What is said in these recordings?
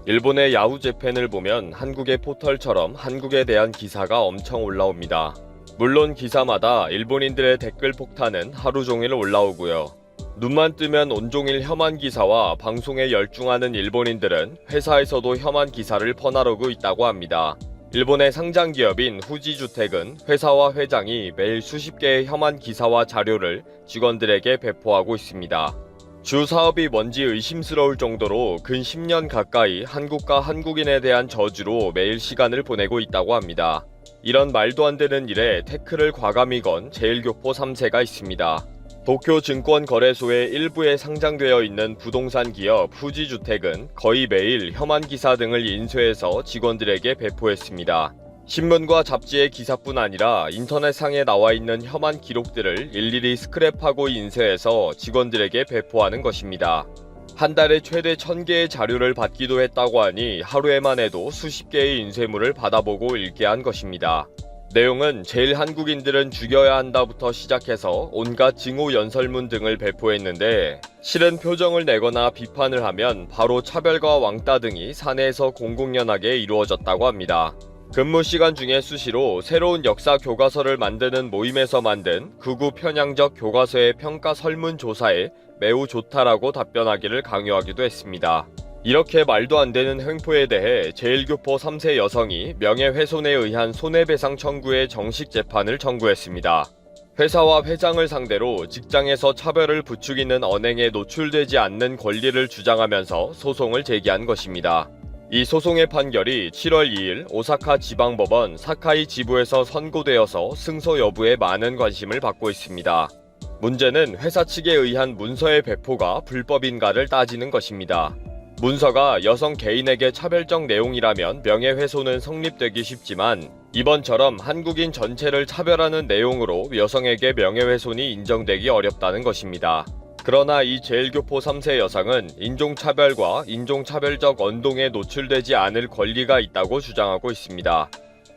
일본의 야후 재팬을 보면 한국의 포털처럼 한국에 대한 기사가 엄청 올라옵니다. 물론 기사마다 일본인들의 댓글 폭탄은 하루 종일 올라오고요. 눈만 뜨면 온종일 혐한 기사와 방송에 열중하는 일본인들은 회사에서도 혐한 기사를 퍼나르고 있다고 합니다. 일본의 상장 기업인 후지주택은 회사와 회장이 매일 수십 개의 혐한 기사와 자료를 직원들에게 배포하고 있습니다. 주 사업이 뭔지 의심스러울 정도로 근 10년 가까이 한국과 한국인에 대한 저주로 매일 시간을 보내고 있다고 합니다. 이런 말도 안 되는 일에 태클을 과감히 건 제일교포 3세가 있습니다. 도쿄증권거래소의 일부에 상장되어 있는 부동산 기업 후지주택은 거의 매일 혐한 기사 등을 인쇄해서 직원들에게 배포했습니다. 신문과 잡지의 기사뿐 아니라 인터넷상에 나와 있는 혐한 기록들을 일일이 스크랩하고 인쇄해서 직원들에게 배포하는 것입니다. 한 달에 최대 1000개의 자료를 받기도 했다고 하니 하루에만 해도 수십 개의 인쇄물을 받아보고 읽게 한 것입니다. 내용은 제일 한국인들은 죽여야 한다부터 시작해서 온갖 징후 연설문 등을 배포했는데 싫은 표정을 내거나 비판을 하면 바로 차별과 왕따 등이 사내에서 공공연하게 이루어졌다고 합니다. 근무 시간 중에 수시로 새로운 역사 교과서를 만드는 모임에서 만든 극우 편향적 교과서의 평가 설문조사에 매우 좋다라고 답변하기를 강요하기도 했습니다. 이렇게 말도 안 되는 횡포에 대해 제일교포 3세 여성이 명예훼손에 의한 손해배상 청구의 정식 재판을 청구했습니다. 회사와 회장을 상대로 직장에서 차별을 부추기는 언행에 노출되지 않는 권리를 주장하면서 소송을 제기한 것입니다. 이 소송의 판결이 7월 2일 오사카 지방법원 사카이 지부에서 선고되어서 승소 여부에 많은 관심을 받고 있습니다. 문제는 회사 측에 의한 문서의 배포가 불법인가를 따지는 것입니다. 문서가 여성 개인에게 차별적 내용이라면 명예훼손은 성립되기 쉽지만 이번처럼 한국인 전체를 차별하는 내용으로 여성에게 명예훼손이 인정되기 어렵다는 것입니다. 그러나 이 제일교포 3세 여성은 인종차별과 인종차별적 언동에 노출되지 않을 권리가 있다고 주장하고 있습니다.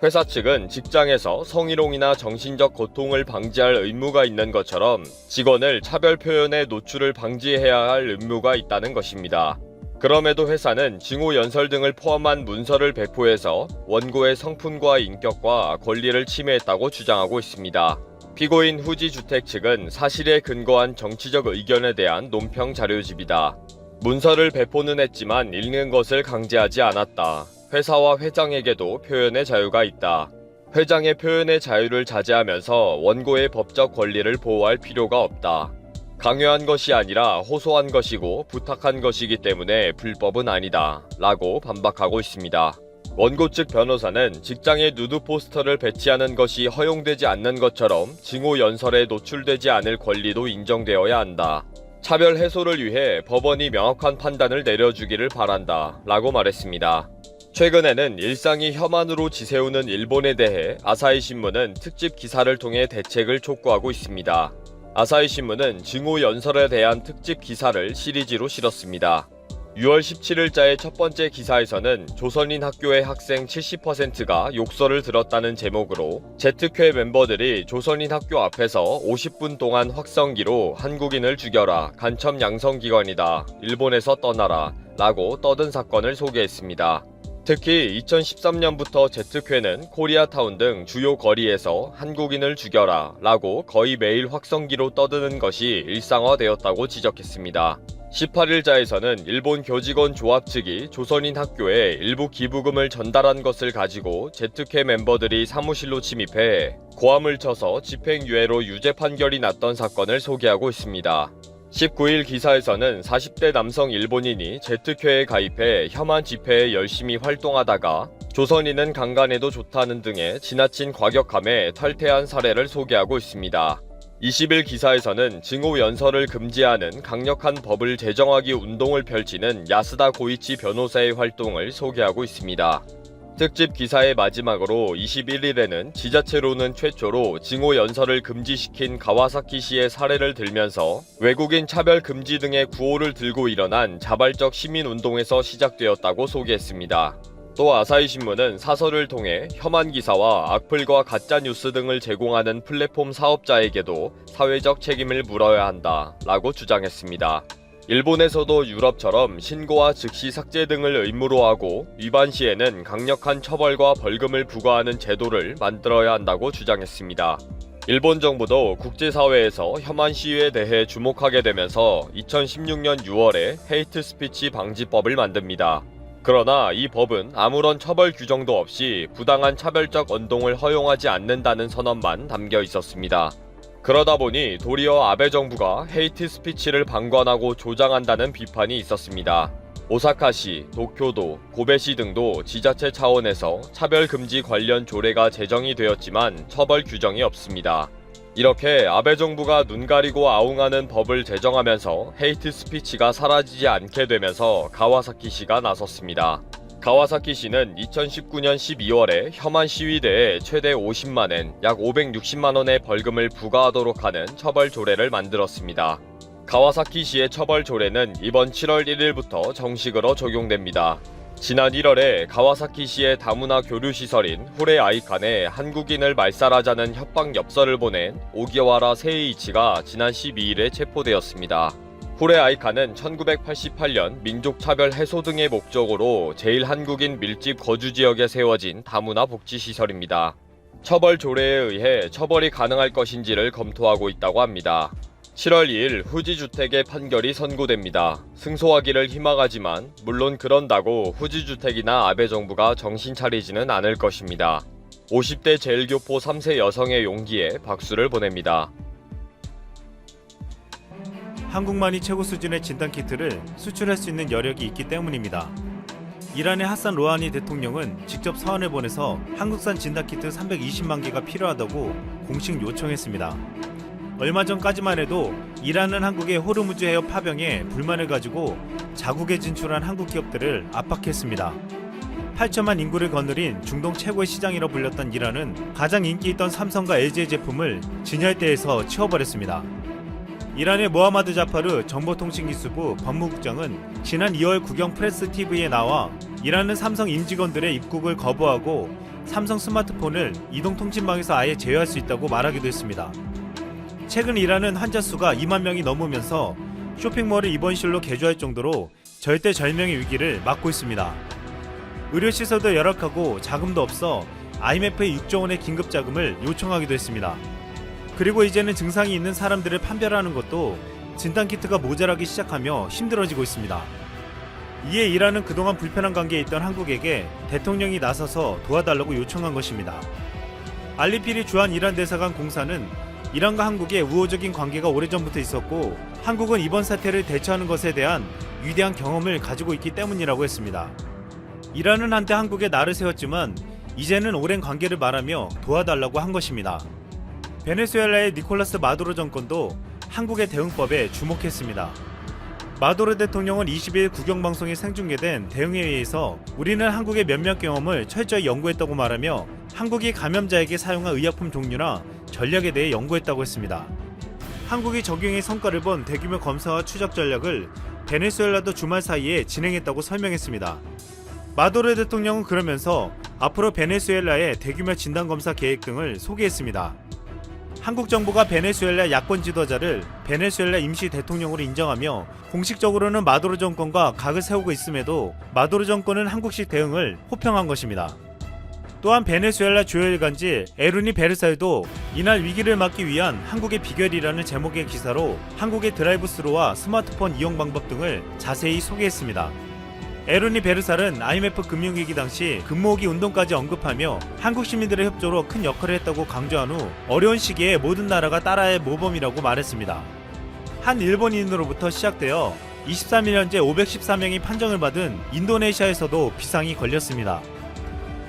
회사 측은 직장에서 성희롱이나 정신적 고통을 방지할 의무가 있는 것처럼 직원을 차별 표현의 노출을 방지해야 할 의무가 있다는 것입니다. 그럼에도 회사는 징후 연설 등을 포함한 문서를 배포해서 원고의 성품과 인격과 권리를 침해했다고 주장하고 있습니다. 피고인 후지주택 측은 사실에 근거한 정치적 의견에 대한 논평 자료집이다. 문서를 배포는 했지만 읽는 것을 강제하지 않았다. 회사와 회장에게도 표현의 자유가 있다. 회장의 표현의 자유를 자제하면서 원고의 법적 권리를 보호할 필요가 없다. 강요한 것이 아니라 호소한 것이고 부탁한 것이기 때문에 불법은 아니다. 라고 반박하고 있습니다. 원고 측 변호사는 직장에 누드 포스터를 배치하는 것이 허용되지 않는 것처럼 징후 연설에 노출되지 않을 권리도 인정되어야 한다. 차별 해소를 위해 법원이 명확한 판단을 내려주기를 바란다. 라고 말했습니다. 최근에는 일상이 혐한으로 지새우는 일본에 대해 아사히 신문은 특집 기사를 통해 대책을 촉구하고 있습니다. 아사히 신문은 징후 연설에 대한 특집 기사를 시리즈로 실었습니다. 6월 17일자의 첫 번째 기사에서는 조선인 학교의 학생 70%가 욕설을 들었다는 제목으로 제특회 멤버들이 조선인 학교 앞에서 50분 동안 확성기로 한국인을 죽여라, 간첩 양성기관이다, 일본에서 떠나라 라고 떠든 사건을 소개했습니다. 특히 2013년부터 제특회는 코리아타운 등 주요 거리에서 한국인을 죽여라 라고 거의 매일 확성기로 떠드는 것이 일상화되었다고 지적했습니다. 18일자에서는 일본 교직원 조합 측이 조선인 학교에 일부 기부금을 전달한 것을 가지고 제특회 멤버들이 사무실로 침입해 고함을 쳐서 집행유예로 유죄 판결이 났던 사건을 소개하고 있습니다. 19일 기사에서는 40대 남성 일본인이 제특회에 가입해 혐한 집회에 열심히 활동하다가 조선인은 강간해도 좋다는 등의 지나친 과격함에 탈퇴한 사례를 소개하고 있습니다. 20일 기사에서는 징후 연설을 금지하는 강력한 법을 제정하기 운동을 펼치는 야스다 고이치 변호사의 활동을 소개하고 있습니다. 특집 기사의 마지막으로 21일에는 지자체로는 최초로 징후 연설을 금지시킨 가와사키시의 사례를 들면서 외국인 차별 금지 등의 구호를 들고 일어난 자발적 시민운동에서 시작되었다고 소개했습니다. 또 아사히 신문은 사설을 통해 혐한 기사와 악플과 가짜뉴스 등을 제공하는 플랫폼 사업자에게도 사회적 책임을 물어야 한다 라고 주장했습니다. 일본에서도 유럽처럼 신고와 즉시 삭제 등을 의무로 하고 위반 시에는 강력한 처벌과 벌금을 부과하는 제도를 만들어야 한다고 주장했습니다. 일본 정부도 국제사회에서 혐한 시위에 대해 주목하게 되면서 2016년 6월에 헤이트 스피치 방지법을 만듭니다. 그러나 이 법은 아무런 처벌 규정도 없이 부당한 차별적 언동을 허용하지 않는다는 선언만 담겨 있었습니다. 그러다 보니 도리어 아베 정부가 헤이트 스피치를 방관하고 조장한다는 비판이 있었습니다. 오사카시, 도쿄도, 고베시 등도 지자체 차원에서 차별금지 관련 조례가 제정이 되었지만 처벌 규정이 없습니다. 이렇게 아베 정부가 눈 가리고 아웅하는 법을 제정하면서 헤이트 스피치가 사라지지 않게 되면서 가와사키시가 나섰습니다. 가와사키시는 2019년 12월에 혐한 시위대에 최대 50만엔, 약 560만원의 벌금을 부과하도록 하는 처벌 조례를 만들었습니다. 가와사키시의 처벌 조례는 이번 7월 1일부터 정식으로 적용됩니다. 지난 1월에 가와사키시의 다문화 교류시설인 후레아이칸에 한국인을 말살하자는 협박 엽서를 보낸 오기와라 세이이치가 지난 12일에 체포되었습니다. 후레아이칸은 1988년 민족차별 해소 등의 목적으로 제1한국인 밀집 거주지역에 세워진 다문화 복지시설입니다. 처벌 조례에 의해 처벌이 가능할 것인지를 검토하고 있다고 합니다. 7월 2일 후지주택의 판결이 선고됩니다. 승소하기를 희망하지만 물론 그런다고 후지주택이나 아베 정부가 정신 차리지는 않을 것입니다. 50대 제일교포 3세 여성의 용기에 박수를 보냅니다. 한국만이 최고 수준의 진단키트를 수출할 수 있는 여력이 있기 때문입니다. 이란의 하산 로하니 대통령은 직접 서한을 보내서 한국산 진단키트 320만 개가 필요하다고 공식 요청했습니다. 얼마 전까지만 해도 이란은 한국의 호르무즈 해협 파병에 불만을 가지고 자국에 진출한 한국 기업들을 압박했습니다. 8천만 인구를 거느린 중동 최고의 시장이라 불렸던 이란은 가장 인기 있던 삼성과 LG의 제품을 진열대에서 치워버렸습니다. 이란의 모하마드 자파르 정보통신기술부 법무국장은 지난 2월 국영 프레스 TV에 나와 이란은 삼성 임직원들의 입국을 거부하고 삼성 스마트폰을 이동통신망에서 아예 제외할 수 있다고 말하기도 했습니다. 최근 이란은 환자 수가 2만 명이 넘으면서 쇼핑몰을 입원실로 개조할 정도로 절대절명의 위기를 맞고 있습니다. 의료시설도 열악하고 자금도 없어 IMF의 6조 원의 긴급자금을 요청하기도 했습니다. 그리고 이제는 증상이 있는 사람들을 판별하는 것도 진단키트가 모자라기 시작하며 힘들어지고 있습니다. 이에 이란은 그동안 불편한 관계에 있던 한국에게 대통령이 나서서 도와달라고 요청한 것입니다. 알리피리 주한 이란 대사관 공사는 이란과 한국의 우호적인 관계가 오래전부터 있었고 한국은 이번 사태를 대처하는 것에 대한 위대한 경험을 가지고 있기 때문이라고 했습니다. 이란은 한때 한국에 날을 세웠지만 이제는 오랜 관계를 말하며 도와달라고 한 것입니다. 베네수엘라의 니콜라스 마두로 정권도 한국의 대응법에 주목했습니다. 마두로 대통령은 20일 국영방송에 생중계된 대응회의에서 우리는 한국의 몇몇 경험을 철저히 연구했다고 말하며 한국이 감염자에게 사용한 의약품 종류나 전략에 대해 연구했다고 했습니다. 한국이 적용의 성과를 본 대규모 검사와 추적 전략을 베네수엘라도 주말 사이에 진행했다고 설명했습니다. 마두로 대통령은 그러면서 앞으로 베네수엘라의 대규모 진단검사 계획 등을 소개했습니다. 한국 정부가 베네수엘라 야권 지도자를 베네수엘라 임시 대통령으로 인정하며 공식적으로는 마두로 정권과 각을 세우고 있음에도 마두로 정권은 한국식 대응을 호평한 것입니다. 또한 베네수엘라 주요 일간지 에루니 베르사유도 이날 위기를 막기 위한 한국의 비결이라는 제목의 기사로 한국의 드라이브스루와 스마트폰 이용 방법 등을 자세히 소개했습니다. 에루니 베르살은 IMF 금융위기 당시 금모으기 운동까지 언급하며 한국 시민들의 협조로 큰 역할을 했다고 강조한 후 어려운 시기에 모든 나라가 따라할 모범이라고 말했습니다. 한 일본인으로부터 시작되어 23일 현재 514명이 판정을 받은 인도네시아에서도 비상이 걸렸습니다.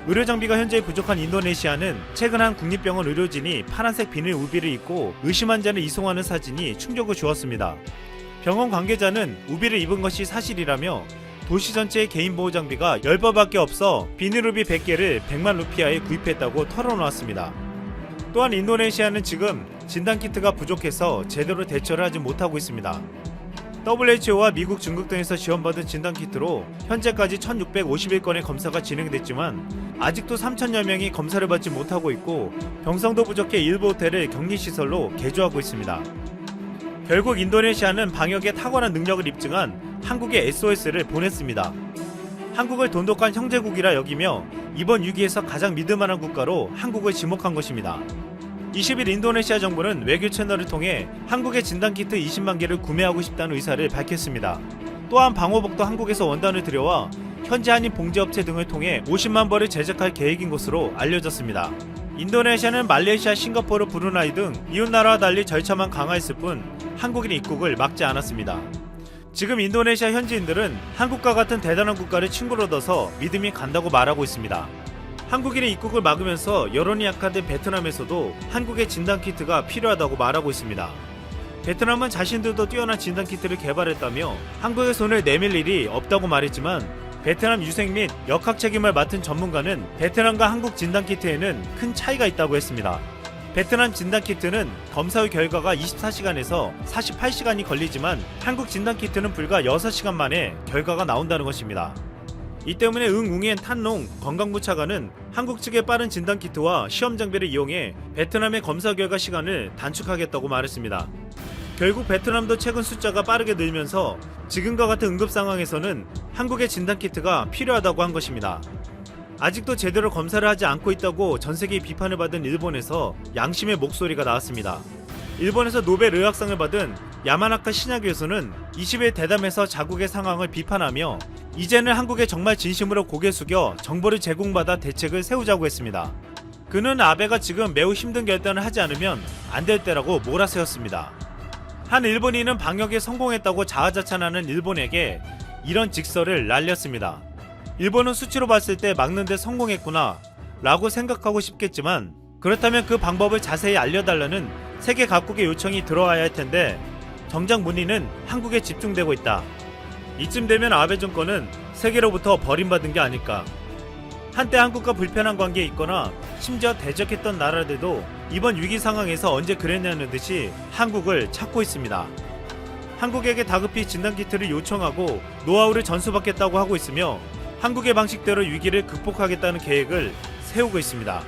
의료장비가 현재 부족한 인도네시아는 최근 한 국립병원 의료진이 파란색 비닐 우비를 입고 의심 환자를 이송하는 사진이 충격을 주었습니다. 병원 관계자는 우비를 입은 것이 사실이라며 도시 전체의 개인보호 장비가 10벌밖에 없어 비닐우비 100개를 100만 루피아에 구입했다고 털어놓았습니다. 또한 인도네시아는 지금 진단키트가 부족해서 제대로 대처를 하지 못하고 있습니다. WHO와 미국, 중국 등에서 지원받은 진단키트로 현재까지 1651건의 검사가 진행됐지만 아직도 3천여 명이 검사를 받지 못하고 있고 병상도 부족해 일부 호텔을 격리시설로 개조하고 있습니다. 결국 인도네시아는 방역에 탁월한 능력을 입증한 한국에 SOS를 보냈습니다. 한국을 돈독한 형제국이라 여기며 이번 위기에서 가장 믿을만한 국가로 한국을 지목한 것입니다. 20일 인도네시아 정부는 외교 채널을 통해 한국의 진단키트 20만 개를 구매하고 싶다는 의사를 밝혔습니다. 또한 방호복도 한국에서 원단을 들여와 현지 한인 봉제업체 등을 통해 50만 벌을 제작할 계획인 것으로 알려졌습니다. 인도네시아는 말레이시아, 싱가포르, 브루나이 등 이웃나라와 달리 절차만 강화했을 뿐 한국인 입국을 막지 않았습니다. 지금 인도네시아 현지인들은 한국과 같은 대단한 국가를 친구로 둬서 믿음이 간다고 말하고 있습니다. 한국인의 입국을 막으면서 여론이 약화된 베트남에서도 한국의 진단키트가 필요하다고 말하고 있습니다. 베트남은 자신들도 뛰어난 진단키트를 개발했다며 한국의 손을 내밀 일이 없다고 말했지만 베트남 유생 및 역학 책임을 맡은 전문가는 베트남과 한국 진단키트에는 큰 차이가 있다고 했습니다. 베트남 진단키트는 검사 후 결과가 24시간에서 48시간이 걸리지만 한국 진단키트는 불과 6시간 만에 결과가 나온다는 것입니다. 이 때문에 응웅ien 탄농 건강부 차관은 한국 측의 빠른 진단키트와 시험 장비를 이용해 베트남의 검사 결과 시간을 단축하겠다고 말했습니다. 결국 베트남도 최근 숫자가 빠르게 늘면서 지금과 같은 응급 상황에서는 한국의 진단키트가 필요하다고 한 것입니다. 아직도 제대로 검사를 하지 않고 있다고 전세계의 비판을 받은 일본에서 양심의 목소리가 나왔습니다. 일본에서 노벨 의학상을 받은 야마나카 시냐 교수는 20일 대담에서 자국의 상황을 비판하며 이제는 한국에 정말 진심으로 고개 숙여 정보를 제공받아 대책을 세우자고 했습니다. 그는 아베가 지금 매우 힘든 결단을 하지 않으면 안 될 때라고 몰아세웠습니다. 한 일본인은 방역에 성공했다고 자화자찬하는 일본에게 이런 직설을 날렸습니다. 일본은 수치로 봤을 때 막는 데 성공했구나 라고 생각하고 싶겠지만 그렇다면 그 방법을 자세히 알려달라는 세계 각국의 요청이 들어와야 할 텐데 정작 문의는 한국에 집중되고 있다. 이쯤 되면 아베 정권은 세계로부터 버림받은 게 아닐까. 한때 한국과 불편한 관계에 있거나 심지어 대적했던 나라들도 이번 위기 상황에서 언제 그랬냐는 듯이 한국을 찾고 있습니다. 한국에게 다급히 진단키트를 요청하고 노하우를 전수받겠다고 하고 있으며 한국의 방식대로 위기를 극복하겠다는 계획을 세우고 있습니다.